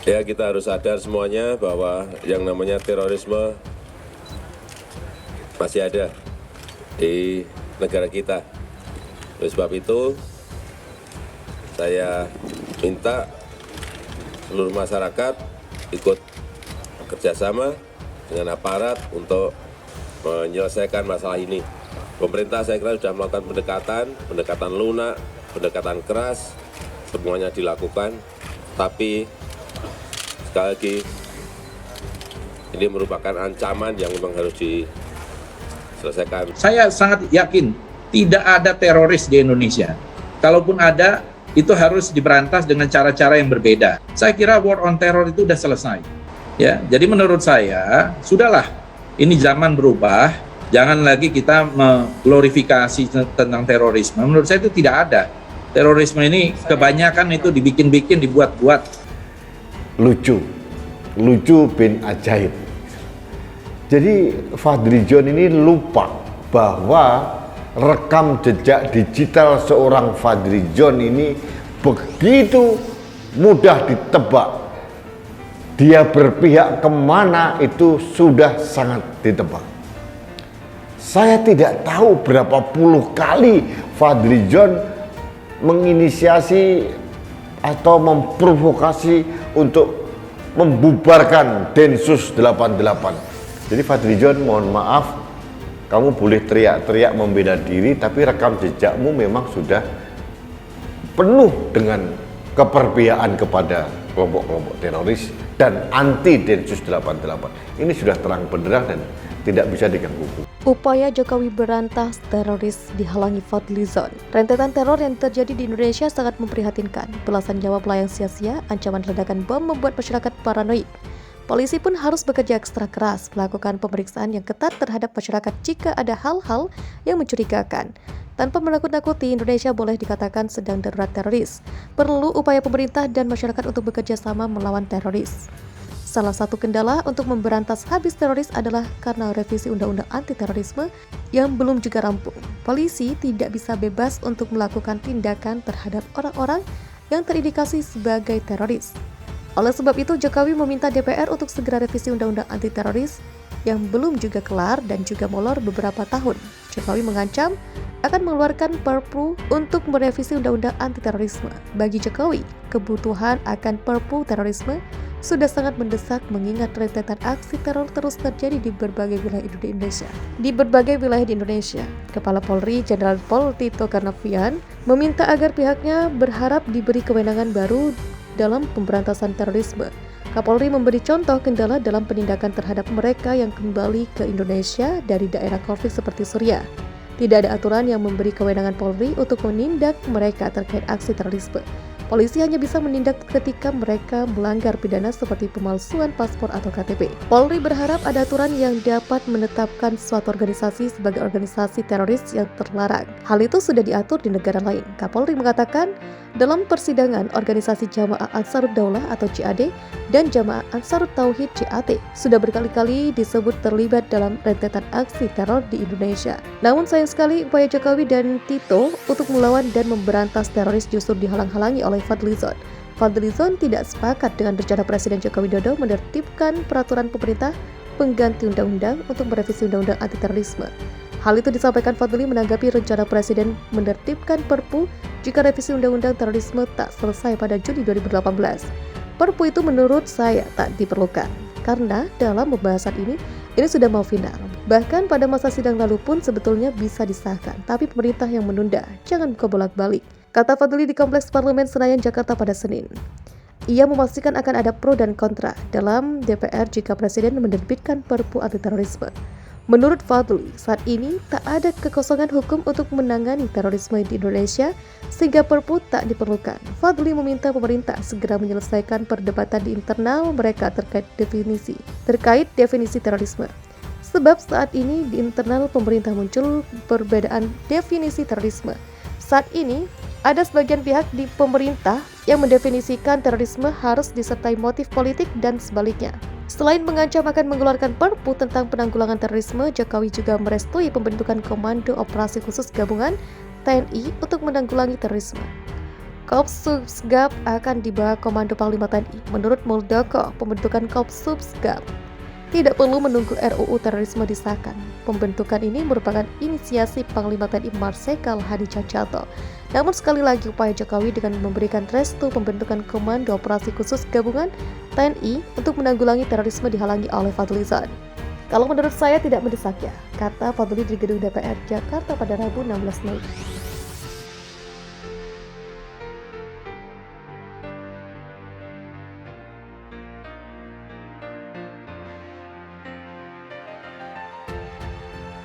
Ya, kita harus sadar semuanya bahwa yang namanya terorisme masih ada di negara kita. Oleh sebab itu, saya minta seluruh masyarakat ikut kerjasama dengan aparat untuk menyelesaikan masalah ini. Pemerintah saya kira sudah melakukan pendekatan lunak, pendekatan keras, semuanya dilakukan, tapi sekali lagi ini merupakan ancaman yang memang harus diselesaikan. Saya sangat yakin tidak ada teroris di Indonesia. Kalaupun ada, itu harus diberantas dengan cara-cara yang berbeda. Saya kira war on terror itu sudah selesai. Ya, jadi menurut saya sudahlah. Ini zaman berubah. Jangan lagi kita mengglorifikasi tentang terorisme. Menurut saya itu tidak ada. Terorisme ini kebanyakan itu dibikin-bikin, dibuat-buat. lucu bin ajaib. Jadi Fadly-John ini lupa bahwa rekam jejak digital seorang Fadly-John ini begitu mudah ditebak. Dia berpihak kemana itu sudah sangat ditebak. Saya tidak tahu berapa puluh kali Fadly-John menginisiasi atau memprovokasi untuk membubarkan Densus 88. Jadi Fadly-John, mohon maaf, kamu boleh teriak-teriak membela diri, tapi rekam jejakmu memang sudah penuh dengan keperpihakan kepada kelompok-kelompok teroris dan anti Densus 88. Ini sudah terang benderang dan tidak bisa diganggu. Upaya Jokowi berantas teroris dihalangi Fadly-John. Rentetan teror yang terjadi di Indonesia sangat memprihatinkan. Belasan nyawa melayang sia-sia, ancaman ledakan bom membuat masyarakat paranoid. Polisi pun harus bekerja ekstra keras melakukan pemeriksaan yang ketat terhadap masyarakat jika ada hal-hal yang mencurigakan. Tanpa menakut-nakuti, Indonesia boleh dikatakan sedang darurat teroris. Perlu upaya pemerintah dan masyarakat untuk bekerja sama melawan teroris. Salah satu kendala untuk memberantas habis teroris adalah karena revisi Undang-Undang Anti-Terorisme yang belum juga rampung. Polisi tidak bisa bebas untuk melakukan tindakan terhadap orang-orang yang terindikasi sebagai teroris. Oleh sebab itu, Jokowi meminta DPR untuk segera revisi Undang-Undang Anti-Teroris yang belum juga kelar dan juga molor beberapa tahun. Jokowi mengancam akan mengeluarkan Perpu untuk merevisi Undang-Undang Anti-Terorisme. Bagi Jokowi, kebutuhan akan Perpu terorisme sudah sangat mendesak mengingat rentetan aksi teror terus terjadi di berbagai wilayah di Indonesia. Kepala Polri Jenderal Pol Tito Karnavian meminta agar pihaknya berharap diberi kewenangan baru dalam pemberantasan terorisme. Kapolri memberi contoh kendala dalam penindakan terhadap mereka yang kembali ke Indonesia dari daerah konflik seperti Suriah. Tidak ada aturan yang memberi kewenangan Polri untuk menindak mereka terkait aksi terorisme. Polisi hanya bisa menindak ketika mereka melanggar pidana seperti pemalsuan paspor atau KTP. Polri berharap ada aturan yang dapat menetapkan suatu organisasi sebagai organisasi teroris yang terlarang. Hal itu sudah diatur di negara lain. Kapolri mengatakan, dalam persidangan organisasi Jamaah Ansarud Daulah atau JAD dan Jamaah Ansarut Tauhid JAT sudah berkali-kali disebut terlibat dalam rentetan aksi teror di Indonesia. Namun sayang sekali upaya Jokowi dan Tito untuk melawan dan memberantas teroris justru dihalang-halangi oleh Fadly-John. Fadly-John tidak sepakat dengan rencana Presiden Joko Widodo menertibkan peraturan pemerintah pengganti undang-undang untuk merevisi undang-undang anti-terorisme. Hal itu disampaikan Fadly menanggapi rencana Presiden menertibkan Perpu jika revisi undang-undang terorisme tak selesai pada Juni 2018. Perpu itu menurut saya tak diperlukan, karena dalam pembahasan ini sudah mau final. Bahkan pada masa sidang lalu pun sebetulnya bisa disahkan, tapi pemerintah yang menunda, jangan buka bolak-balik, kata Fadly di Kompleks Parlemen Senayan, Jakarta pada Senin. Ia memastikan akan ada pro dan kontra dalam DPR jika Presiden menerbitkan Perpu anti-terorisme. Menurut Fadly, saat ini tak ada kekosongan hukum untuk menangani terorisme di Indonesia sehingga Perpu tak diperlukan. Fadly meminta pemerintah segera menyelesaikan perdebatan di internal mereka terkait definisi terorisme. Sebab saat ini di internal pemerintah muncul perbedaan definisi terorisme. Saat ini ada sebagian pihak di pemerintah yang mendefinisikan terorisme harus disertai motif politik dan sebaliknya. Selain mengancam akan mengeluarkan Perpu tentang penanggulangan terorisme, Jokowi juga merestui pembentukan Komando Operasi Khusus Gabungan TNI untuk menanggulangi terorisme. Kopsubsgab akan dibawa Komando Panglima TNI. Menurut Muldoko, pembentukan Kopsubsgab tidak perlu menunggu RUU terorisme disahkan. Pembentukan ini merupakan inisiasi Panglima TNI Marsikal Hadi Cahyanto. Namun sekali lagi upaya Jokowi dengan memberikan restu pembentukan Komando Operasi Khusus Gabungan TNI untuk menanggulangi terorisme dihalangi oleh Fadlizon. Kalau menurut saya tidak mendesak ya, kata Fadli di gedung DPR Jakarta pada Rabu 16 Mei.